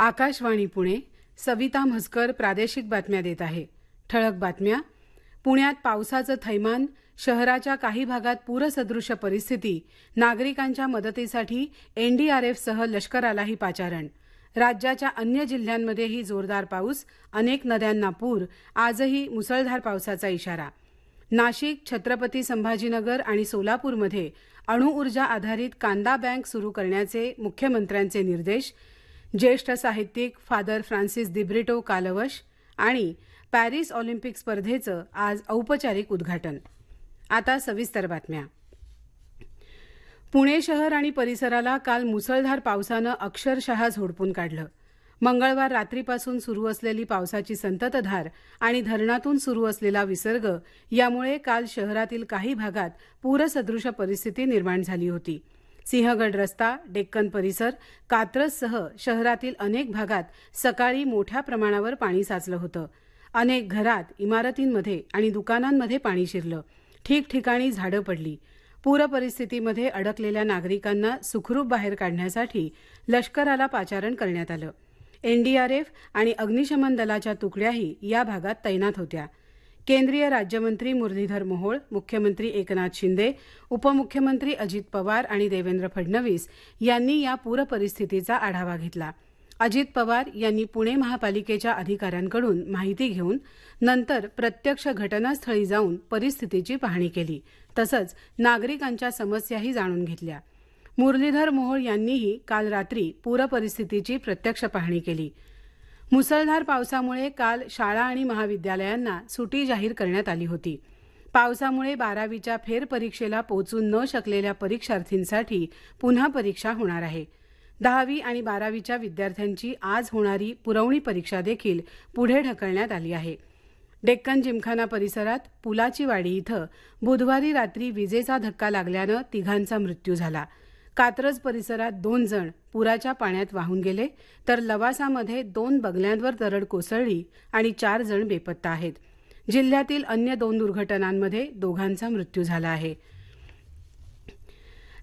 आकाशवाणी पुणे. सविता म्हसकर प्रादेशिक बातम्या देत आहे. ठळक बातम्या. पुण्यात पावसाचं थैमान, शहराच्या काही भागात पूरसदृश परिस्थिती, नागरिकांच्या मदतीसाठी एनडीआरएफसह लष्करालाही पाचारण. राज्याच्या अन्य जिल्ह्यांमध्येही जोरदार पाऊस, अनेक नद्यांना पूर, आजही मुसळधार पावसाचा इशारा. नाशिक, छत्रपती संभाजीनगर आणि सोलापूरमध्ये अणुऊर्जा आधारित कांदा बँक सुरू करण्याचे मुख्यमंत्र्यांचे निर्देश. ज्येष्ठ साहित्यिक फादर फ्रान्सिस दिब्रिटो कालवश आणि पॅरिस ऑलिम्पिक स्पर्धेचं आज औपचारिक उद्घाटन. आता सविस्तर बातम्या. पुणे शहर आणि परिसराला काल मुसळधार पावसानं अक्षरशः झोडपून काढलं. मंगळवार रात्रीपासून सुरू असलेली पावसाची संततधार आणि धरणातून सुरू असलेला विसर्ग यामुळे काल शहरातील काही भागात पूरसदृश परिस्थिती निर्माण झाली होती. सिंहगड रस्ता, डेक्कन परिसर, कात्रजसह शहरातील अनेक भागात सकाळी मोठ्या प्रमाणावर पाणी साचलं होतं. अनेक घरात, इमारतींमध्ये आणि दुकानांमध्ये पाणी शिरलं. ठिकठिकाणी झाडं पडली. पूर परिस्थितीमध्ये अडकलेल्या नागरिकांना सुखरूप बाहेर काढण्यासाठी लष्कराला पाचारण करण्यात आलं. एनडीआरएफ आणि अग्निशमन दलाच्या तुकड्याही या भागात तैनात होत्या. केंद्रीय राज्यमंत्री मुरलीधर मोहोळ, मुख्यमंत्री एकनाथ शिंदे, उपमुख्यमंत्री अजित पवार आणि देवेंद्र फडणवीस यांनी या पूर परिस्थितीचा आढावा घेतला. अजित पवार यांनी पुणे महापालिकेच्या अधिकाऱ्यांकडून माहिती घेऊन नंतर प्रत्यक्ष घटनास्थळी जाऊन परिस्थितीची पाहणी केली. तसंच नागरिकांच्या समस्याही जाणून घेतल्या. मुरलीधर मोहोळ यांनीही काल रात्री पूर परिस्थितीची प्रत्यक्ष पाहणी केली. मुसळधार पावसामुळे काल शाळा आणि महाविद्यालयांना सुटी जाहीर करण्यात आली होती. पावसामुळे 12वीच्या फेरपरीक्षेला पोहोचू न शकलेल्या परीक्षार्थींसाठी पुन्हा परीक्षा होणार आहे. 10वी आणि 12वीच्या विद्यार्थ्यांची आज होणारी पुरवणी परीक्षा देखील पुढे ढकलण्यात आली आहे. डेक्कन जिमखाना परिसरात पुलाची वाडी इथं बुधवारी रात्री विजेचा धक्का लागल्यानं तिघांचा मृत्यू झाला. कात्रज परिसरात 2 जण पुराच्या पाण्यात वाहून गेले, तर लवासामध्ये 2 बंगल्यांवर दरड कोसळली आणि 4 जण बेपत्ता आहेत. जिल्ह्यातील अन्य 2 दुर्घटनांमध्ये दोघांचा मृत्यू झाला आहे.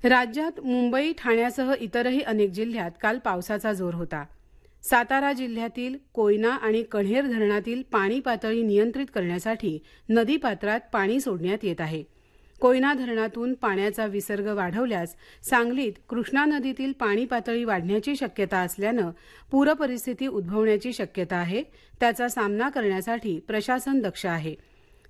राज्यात मुंबई, ठाण्यासह इतरही अनेक जिल्ह्यात काल पावसाचा जोर होता. सातारा जिल्ह्यातील कोयना आणि कण्हेर धरणातील पाणी पातळी नियंत्रित करण्यासाठी नदीपात्रात पाणी सोडण्यात येत आहे. कोयना धरणातून पाण्याचा विसर्ग वाढवल्यास सांगलीत कृष्णा नदीतील पाणी पातळी वाढण्याची शक्यता असल्यानं पूरपरिस्थिती उद्भवण्याची शक्यता आहे. त्याचा सामना करण्यासाठी प्रशासन दक्ष आहे.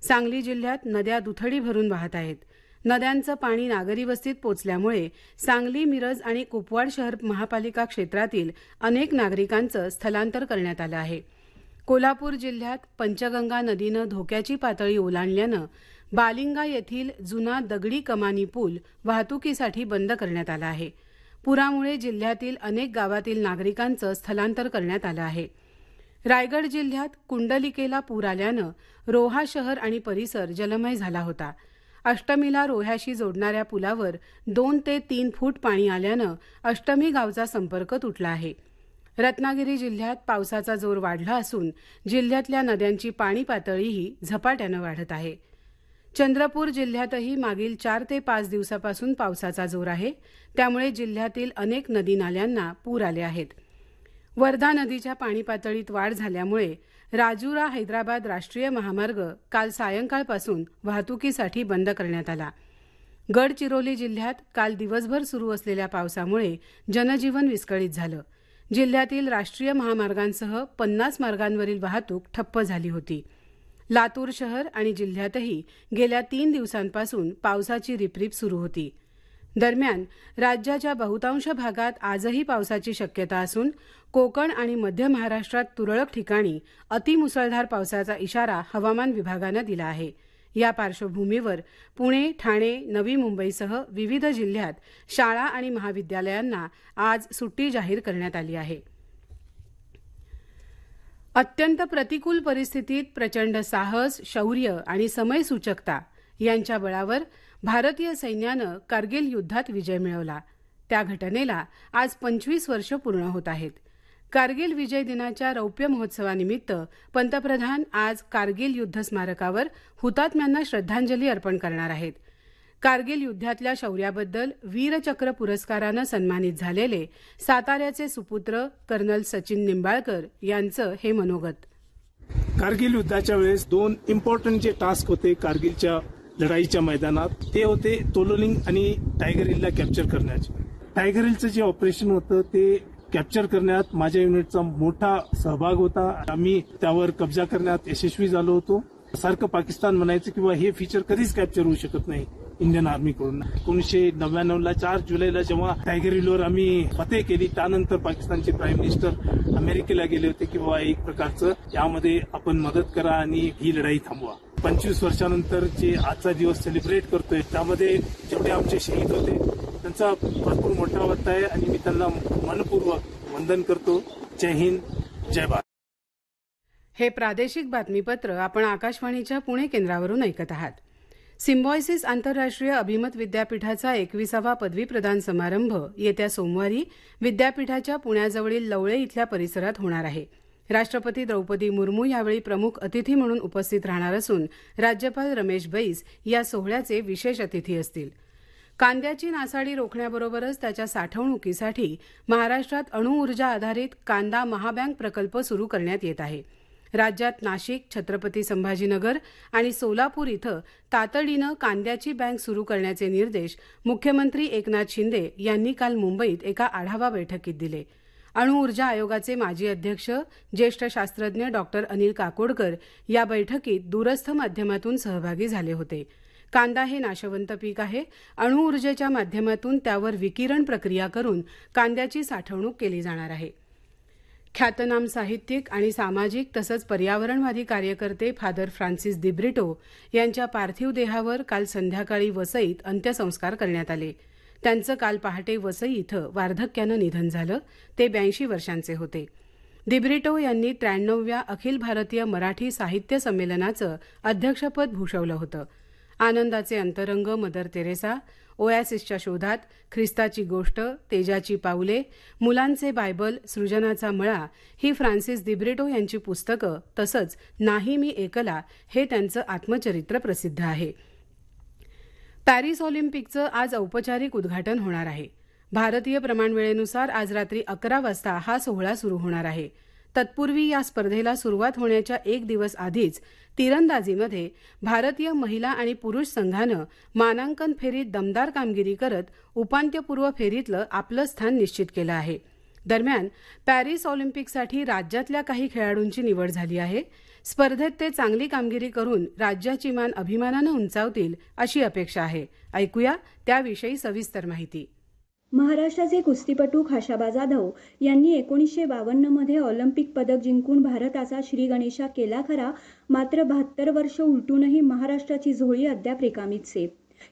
सांगली जिल्ह्यात नद्या दुथडी भरून वाहत आहेत. नद्यांचं पाणी नागरी वस्तीत पोचल्यामुळे सांगली, मिरज आणि कुपवाड शहर महापालिका क्षेत्रातील अनेक नागरिकांचं स्थलांतर करण्यात आलं आहे. कोल्हापूर जिल्ह्यात पंचगंगा नदीनं धोक्याची पातळी ओलांडल्यानं बालिंगा येथील जुना दगडी कमानी पूल वाहतुकीसाठी बंद करण्यात आला आहे. पुरामुळे जिल्ह्यातील अनेक गावातील नागरिकांचं स्थलांतर करण्यात आलं आहे. रायगड जिल्ह्यात कुंडलिकेला पूर आल्यानं रोहा शहर आणि परिसर जलमय झाला होता. अष्टमीला रोह्याशी जोडणाऱ्या पुलावर 2 ते 3 फूट पाणी आल्यानं अष्टमी गावचा संपर्क तुटला आहे. रत्नागिरी जिल्ह्यात पावसाचा जोर वाढला असून जिल्ह्यातल्या नद्यांची पाणी पातळीही झपाट्यानं वाढत आहे. चंद्रपूर जिल्ह्यातही मागील 4 ते 5 दिवसापासून पावसाचा जोर आहे. त्यामुळे जिल्ह्यातील अनेक नदी नाल्यांना पूर आले आहेत. वर्धा नदीच्या पाणी पातळीत वाढ झाल्यामुळे राजुरा हैदराबाद राष्ट्रीय महामार्ग काल सायंकाळपासून वाहतुकीसाठी बंद करण्यात आला. गडचिरोली जिल्ह्यात काल दिवसभर सुरू असलेल्या पावसामुळे जनजीवन विस्कळीत झालं. जिल्ह्यातील राष्ट्रीय महामार्गांसह 50 मार्गांवरील वाहतूक ठप्प झाली होती. लातूर शहर आणि जिल्ह्यातही गेल्या 3 दिवसांपासून पावसाची रिपरिप सुरू होती. दरम्यान राज्याच्या बहुतांश भागात आजही पावसाची शक्यता असून कोकण आणि मध्य महाराष्ट्रात तुरळक ठिकाणी अतिमुसळधार पावसाचा इशारा हवामान विभागानं दिला आहे. या पार्श्वभूमीवर पुणे, ठाणे, नवी मुंबईसह विविध जिल्ह्यात शाळा आणि महाविद्यालयांना आज सुट्टी जाहीर करण्यात आली आहे. अत्यंत प्रतिकूल परिस्थितीत प्रचंड साहस, शौर्य आणि समयसूचकता यांच्या बळावर भारतीय सैन्यानं कारगिल युद्धात विजय मिळवला. त्या घटनेला आज 25 वर्ष पूर्ण होत आहेत. कारगिल विजय दिनाच्या रौप्य महोत्सवानिमित्त पंतप्रधान आज कारगिल युद्ध स्मारकावर हुतात्म्यांना श्रद्धांजली अर्पण करणार आहेत. कारगिल युद्धातल्या शौर्याबद्दल वीरचक्र पुरस्कारानं सन्मानित झालेले साताऱ्याचे सुपुत्र कर्नल सचिन निंबाळकर यांचं हे मनोगत. कारगिल युद्धाच्या वेळेस 2 इम्पॉर्टंट जे टास्क होते कारगिलच्या लढाईच्या मैदानात, ते होते तोलोलिंग आणि टायगर हिलला कॅप्चर करण्याचे. टायगर हिलचं जे ऑपरेशन होतं ते कॅप्चर करण्यात माझ्या युनिटचा मोठा सहभाग होता. आम्ही त्यावर कब्जा करण्यात यशस्वी झालो होतो. सारखं पाकिस्तान म्हणायचं किंवा हे फीचर कधीच कॅप्चर होऊ शकत नाही इंडियन आर्मीकडून. 1999ला 4 जुलैला जेव्हा टायगर हिलवर आम्ही फतेह केली, त्यानंतर पाकिस्तानचे प्राईम मिनिस्टर अमेरिकेला गेले होते की बाबा एक प्रकारचं यामध्ये आपण मदत करा आणि ही लढाई थांबवा. 25 वर्षानंतर जे आजचा दिवस सेलिब्रेट करतोय त्यामध्ये जेवढे आमचे शहीद होते त्यांचा भरपूर मोठा वाटा आहे आणि मी त्यांना मनपूर्वक वंदन करतो. जय हिंद, जय भारत. हे प्रादेशिक बातमीपत्र आपण आकाशवाणीच्या पुणे केंद्रावरून ऐकत आहात. सिम्बॉयसिस आंतरराष्ट्रीय अभिमत विद्यापीठाचा 21वा पदवी प्रदान समारंभ येत्या सोमवारी विद्यापीठाच्या पुण्याजवळील लवळे इथल्या परिसरात होणार आहे. राष्ट्रपती द्रौपदी मुर्मू यावेळी प्रमुख अतिथी म्हणून उपस्थित राहणार असून राज्यपाल रमेश बैस या सोहळ्याचे विशेष अतिथी असतील. कांद्याची नासाडी रोखण्याबरोबरच त्याच्या साठवणुकीसाठी महाराष्ट्रात अणुऊर्जा आधारित कांदा महाबँक प्रकल्प सुरू करण्यात येत आहे. राज्यात नाशिक, छत्रपती संभाजीनगर आणि सोलापूर इथं तातडीनं कांद्याची बँक सुरू करण्याचे निर्देश मुख्यमंत्री एकनाथ शिंदे यांनी काल मुंबईत एका आढावा बैठकीत दिले. अणुऊर्जा आयोगाचे माजी अध्यक्ष ज्येष्ठ शास्त्रज्ञ डॉक्टर अनिल काकोडकर या बैठकीत दूरस्थ माध्यमातून सहभागी झाले होते. कांदा हे नाशवंत पीक आहे. अणुऊर्जेच्या माध्यमातून त्यावर विकिरण प्रक्रिया करून कांद्याची साठवणूक केली जाणार आहे. ख्यातनाम साहित्यिक आणि सामाजिक तसंच पर्यावरणवादी कार्यकर्ते फादर फ्रान्सिस दिब्रिटो यांच्या पार्थिव देहावर काल संध्याकाळी वसईत अंत्यसंस्कार करण्यात आले. त्यांचं काल पहाटे वसई इथं वार्धक्यानं निधन झालं. ते 82 वर्षांचे होते. दिब्रिटो यांनी 93व्या अखिल भारतीय मराठी साहित्य संमेलनाचं अध्यक्षपद भूषवलं होतं. आनंदाचे अंतरंग, मदर तेरेसा, ओएसिसच्या शोधात, ख्रिस्ताची गोष्ट, तेजाची पावले, मुलांचे बायबल, सृजनाचा मळा ही फ्रान्सिस दिब्रिटो यांची पुस्तकं, तसंच नाही मी एकला हे त्यांचं आत्मचरित्र प्रसिद्ध आहे. पॅरिस ऑलिम्पिकचं आज औपचारिक उद्घाटन होणार आहे. भारतीय प्रमाणवेळेनुसार आज रात्री 11 वाजता हा सोहळा सुरू होणार आहे. तत्पूर्वी या स्पर्धेला सुरुवात होण्याच्या एक दिवस आधीच तिरंदाजीमध्ये भारतीय महिला आणि पुरुष संघानं मानांकन फेरीत दमदार कामगिरी करत उपांत्यपूर्व फेरीतलं आपलं स्थान निश्चित केलं आहे. दरम्यान पॅरिस ऑलिम्पिकसाठी राज्यातल्या काही खेळाडूंची निवड झाली आहे. स्पर्धेत ते चांगली कामगिरी करून राज्याची मान अभिमानानं उंचावतील अशी अपेक्षा आहे. ऐकूया त्याविषयी सविस्तर माहिती. महाराष्ट्राचे कुस्तीपटू खाशाबा जाधव यांनी 1952 मध्ये ऑलिम्पिक पदक जिंकून भारताचा श्रीगणेशा केला खरा, मात्र 72 वर्ष उलटूनही महाराष्ट्राची झोळी अद्याप रिकामीच आहे.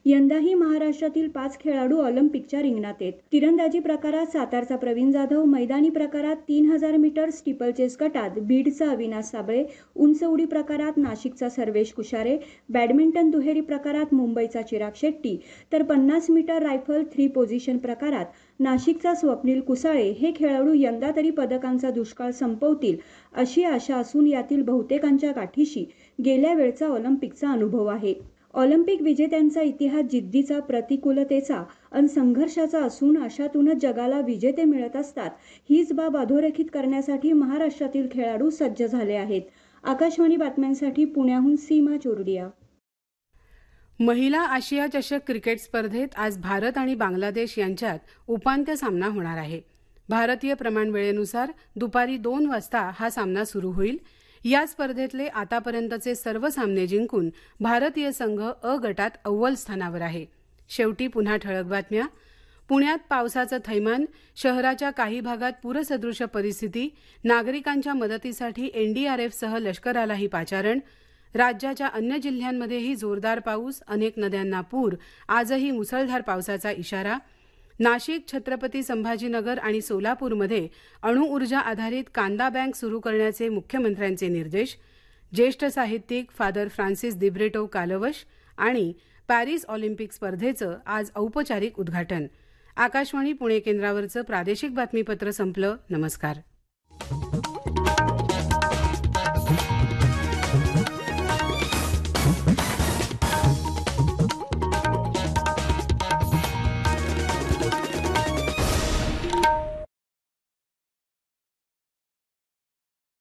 यंदाही महाराष्ट्रातील 5 खेळाडू ऑलिम्पिकच्या रिंगणात आहेत. तिरंदाजी प्रकारात सातारचा प्रवीण जाधव, मैदानी प्रकारात 3000 मीटर स्टीपलचेस गटात बीडचा अविनाश साबळे, उंच उडी प्रकारात नाशिकचा सर्वेश कुशारे, बॅडमिंटन दुहेरी प्रकारात मुंबईचा चिराग शेट्टी, तर 50 मीटर रायफल 3 पोझिशन प्रकारात नाशिकचा स्वप्नील कुसाळे हे खेळाडू यंदा तरी पदकांचा दुष्काळ संपवतील अशी आशा असून यातील बहुतेकांच्या गाठीशी गेल्या वेळचा ऑलिम्पिकचा अनुभव आहे. ऑलिम्पिक विजेत्यांचा इतिहास जिद्दीचा, प्रतिकूलतेचा आणि संघर्षाचा असून अशातूनच जगाला विजेते मिळत असतात. हीच बाब अधोरेखित करण्यासाठी महाराष्ट्रातील खेळाडू सज्ज झाले आहेत. आकाशवाणी बातम्यांसाठी पुण्याहून सीमा चोरडिया. महिला आशिया चषक क्रिकेट स्पर्धेत आज भारत आणि बांगलादेश यांच्यात उपांत्य सामना होणार आहे. भारतीय प्रमाणवेळेनुसार दुपारी 2 वाजता हा सामना सुरू होईल. या स्पर्धेतले आतापर्यंतचे सर्व सामने जिंकून भारतीय संघ अ गटात अव्वल स्थानावर आहे. शेवटी पुन्हा ठळक बातम्या. पुण्यात पावसाचं थैमान, शहराच्या काही भागात पूरसदृश परिस्थिती, नागरिकांच्या मदतीसाठी एनडीआरएफसह लष्करालाही पाचारण. राज्याच्या अन्य जिल्ह्यांमध्येही जोरदार पाऊस, अनेक नद्यांना पूर, आजही मुसळधार पावसाचा इशारा. नाशिक, छत्रपती संभाजीनगर आणि सोलापूरमध्ये अणुऊर्जा आधारित कांदा बँक सुरू करण्याचे मुख्यमंत्र्यांचे निर्देश. ज्येष्ठ साहित्यिक फादर फ्रान्सिस दिब्रिटो कालवश आणि पॅरिस ऑलिम्पिक स्पर्धेचं आज औपचारिक उद्घाटन. आकाशवाणी पुणे केंद्रावरचं प्रादेशिक बातमीपत्र संपलं. नमस्कार.